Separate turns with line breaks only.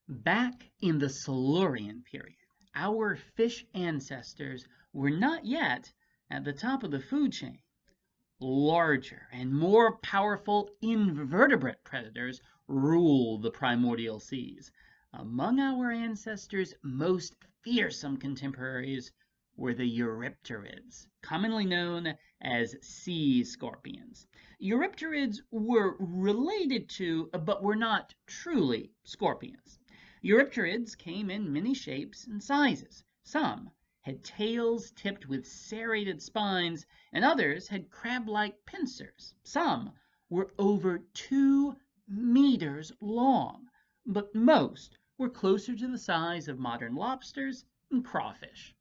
Back in the Silurian period, our fish ancestors were not yet at the top of the food chain. Larger and more powerful invertebrate predators ruled the primordial seas. Among our ancestors' most fearsome contemporaries were the Eurypterids, commonly known as sea scorpions. Eurypterids were related to, but were not truly scorpions. Eurypterids came in many shapes and sizes. Some had tails tipped with serrated spines, and others had crab-like pincers. Some were over 2 meters long, but most were closer to the size of modern lobsters and crawfish.